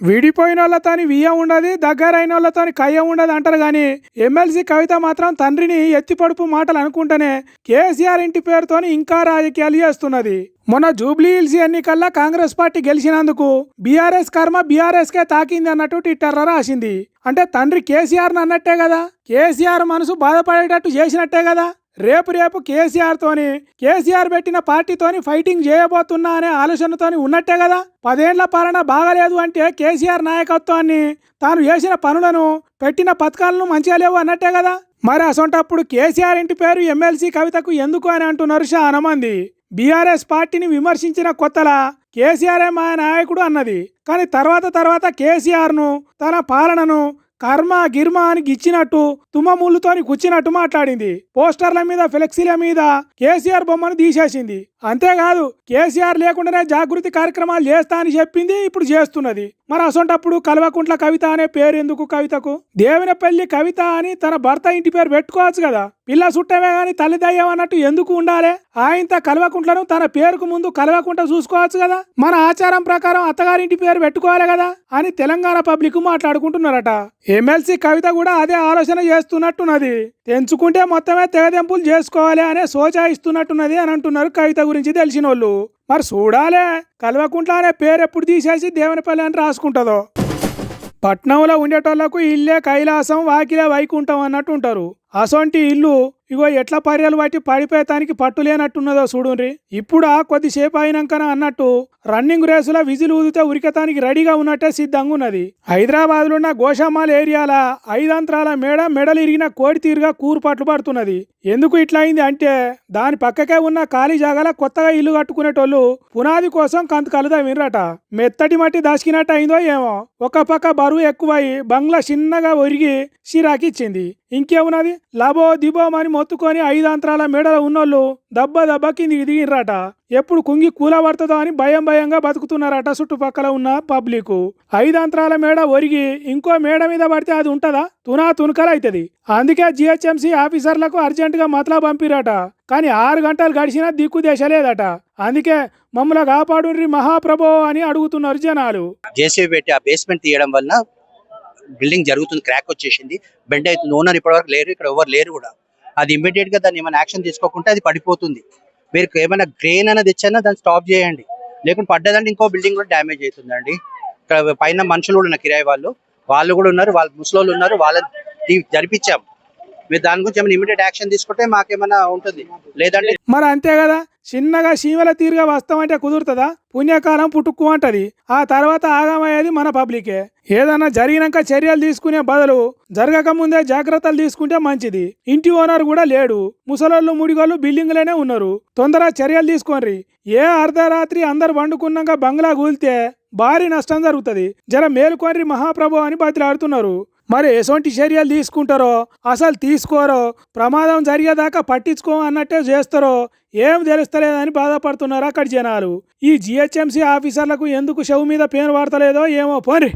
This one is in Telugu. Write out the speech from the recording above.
విడిపోయిన వాళ్ళతోని వియ్యం ఉండదు, దగ్గరైన వాళ్ళతోని కయ్యం ఉండదు అంటారు కానీ ఎమ్మెల్సీ కవిత మాత్రం తండ్రిని ఎత్తిపడుపు మాటలు అనుకుంటేనే కేసీఆర్ ఇంటి పేరుతోని ఇంకా రాజకీయాలు చేస్తున్నది. మొన్న జూబ్లీ హిల్స్ ఎన్నికల్లో కాంగ్రెస్ పార్టీ గెలిచినందుకు బీఆర్ఎస్ కర్మ బీఆర్ఎస్ కే తాకింది అన్నట్టు ట్విట్టర్లో రాసింది. అంటే తండ్రి కేసీఆర్ అన్నట్టే కదా, కేసీఆర్ మనసు బాధపడేటట్టు చేసినట్టే కదా. రేపు కేసీఆర్ పెట్టిన పార్టీతోని ఫైటింగ్ చేయబోతున్నా అనే ఆలోచనతోని ఉన్నట్టే కదా. 10 ఏళ్ల పాలన బాగలేదు అంటే కేసీఆర్ నాయకత్వాన్ని, తాను చేసిన పనులను, పెట్టిన పథకాలను మంచిగా లేవు అన్నట్టే కదా. మరి అసొంటప్పుడు కేసీఆర్ ఇంటి పేరు ఎమ్మెల్సీ కవితకు ఎందుకు అని అంటున్నారు చాలా మంది. బీఆర్ఎస్ పార్టీని విమర్శించిన కొత్తలా కేసీఆర్ మా నాయకుడు అన్నది, కానీ తర్వాత కేసీఆర్ను, తన పాలనను కర్మ గిర్మ అని గిచ్చినట్టు తుమ్మముళ్ళుతోని కూర్చినట్టు మాట్లాడింది. పోస్టర్ల మీద, ఫ్లెక్సీల మీద కేసీఆర్ బొమ్మను తీసేసింది. అంతేకాదు కేసీఆర్ లేకుండానే జాగృతి కార్యక్రమాలు చేస్తా అని చెప్పింది, ఇప్పుడు చేస్తున్నది. మరి అసొంటప్పుడు కల్వకుంట్ల కవిత అనే పేరు ఎందుకు కవితకు? దేవునపల్లి కవిత అని తన భర్త ఇంటి పేరు పెట్టుకోవచ్చు కదా. పిల్ల సుట్టమే గాని తల్లి దయ్యం అన్నట్టు ఎందుకు ఉండాలి? ఆయనతో కల్వకుంట్లను తన పేరుకు ముందు కల్వకుంట చూసుకోవచ్చు కదా. మన ఆచారం ప్రకారం అత్తగారింటి పేరు పెట్టుకోవాలి కదా అని తెలంగాణ పబ్లిక్ మాట్లాడుకుంటున్నారట. ఎమ్మెల్సీ కవిత కూడా అదే ఆలోచన చేస్తున్నట్టున్నది. తెంచుకుంటే మొత్తమే తెగదెంపులు చేసుకోవాలి అనే సోచాయిస్తున్నట్టున్నది అని అంటున్నారు కవిత గురించి తెలిసిన వాళ్ళు. మరి చూడాలే కల్వకుంట్ల అనే పేరు ఎప్పుడు తీసేసి దేవునిపల్లి అని రాసుకుంటుందో. పట్నంలో ఉండేటోళ్లకు ఇల్లే కైలాసం, వాకిలే వైకుంఠం అన్నట్టు ఉంటారు. అసొంటి ఇల్లు ఇగో ఎట్లా పర్యాలు బట్టి పడిపోయేతానికి పట్టు లేనట్టున్నదో చూడుండ్రి. ఇప్పుడు కొద్దిసేపు అయినాకన అన్నట్టు రన్నింగ్ రేసుల విజిల్ ఊదితే ఉరికతానికి రెడీగా ఉన్నట్టే సిద్ధంగా ఉన్నది. హైదరాబాద్ లో ఉన్న గోషామాల్ ఏరియాల 5 అంతరాల మెడలు ఇరిగిన కోడి తీరుగా కూరుపాట్లు పడుతున్నది. ఎందుకు ఇట్లా అయింది అంటే దాని పక్కకే ఉన్న ఖాళీ జాగాల కొత్తగా ఇల్లు కట్టుకునేటోళ్ళు పునాది కోసం కంతకలుదా వినరట. మెత్తటి మట్టి దసికినట్టు అయిందో ఏమో. ఒక పక్క బరువు ఎక్కువై బంగ్లా చిన్నగా ఒరిగి సిరాకిచ్చింది. ఇంకేమున్నది లబో దిబోమని మొత్తుకొని 5 అంతరాల మేడలో ఉన్నోళ్ళు దబ్బ కిందికి దిగిరట. ఎప్పుడు కుంగి కూలబడుతుందో అని భయంగా బతుకుతున్నారట చుట్టుపక్కల ఉన్న పబ్లిక్. 5 అంతరాల మేడ ఒరిగి ఇంకో మేడ మీద పడితే అది ఉంటదా? తునకలు అవుతుంది. అందుకే జిహెచ్ఎంసీ ఆఫీసర్లకు అర్జెంటుగా మతలా పంపిరట. కానీ 6 గంటలు గడిచినా దిక్కు దేశ లేదట. అందుకే మమ్మల్ని కాపాడుర్రి మహాప్రభో అని అడుగుతున్నారు జనాలు. జేసీబీ పెట్టి ఆ బేస్మెంట్ తీయడం వల్ల బిల్డింగ్ జరుగుతుంది, క్రాక్ వచ్చేసింది, బెండ్ అవుతుంది. ఓనర్ ఇప్పటివరకు లేరు, ఇక్కడ ఎవరు లేరు కూడా. అది ఇమ్మీడియట్ గా దాన్ని ఏమైనా యాక్షన్ తీసుకోకుంటే అది పడిపోతుంది. మీరు ఏమైనా గ్రెయిన్ అనేది తెచ్చైనా దాన్ని స్టాప్ చేయండి, లేకుంటే పడ్డదంటే ఇంకో బిల్డింగ్ కూడా డ్యామేజ్ అవుతుందండి. ఇక్కడ పైన మనుషులు కూడా ఉన్నారు, కిరాయి వాళ్ళు కూడా ఉన్నారు, వాళ్ళ ముసలోళ్ళు ఉన్నారు, వాళ్ళని జరిపించాం. మీరు దాని గురించి ఏమైనా ఇమీడియట్ యాక్షన్ తీసుకుంటే మాకేమైనా ఉంటుంది, లేదంటే మరి అంతే కదా. చిన్నగా సీమల తీరుగా వస్తామంటే కుదురుతుందా? పుణ్యకాలం పుట్టుక్కు అంటది. ఆ తర్వాత ఆగమయ్యేది మన పబ్లికే. ఏదన్నా జరిగినాక చర్యలు తీసుకునే బదులు జరగక ముందే జాగ్రత్తలు తీసుకుంటే మంచిది. ఇంటి ఓనర్ కూడా లేడు, ముసలోళ్ళు ముడిగోళ్ళు బిల్డింగ్లోనే ఉన్నారు. తొందరగా చర్యలు తీసుకోండి. ఏ అర్ధరాత్రి అందరు వండుకున్నాక బంగ్లా కూలితే భారీ నష్టం జరుగుతుంది. జర మేలుకోండి మహాప్రభు అని బతిలాడుతున్నారు. మరి ఎటువంటి చర్యలు తీసుకుంటారో, అసలు తీసుకోరో, ప్రమాదం జరిగేదాకా పట్టించుకో అన్నట్టే చేస్తారో ఏం తెలుస్తలేదని బాధపడుతున్నారు అక్కడి జనాలు. ఈ జిహెచ్ఎంసీ ఆఫీసర్లకు ఎందుకు షవు మీద పేరు వాడతలేదో ఏమో పోని.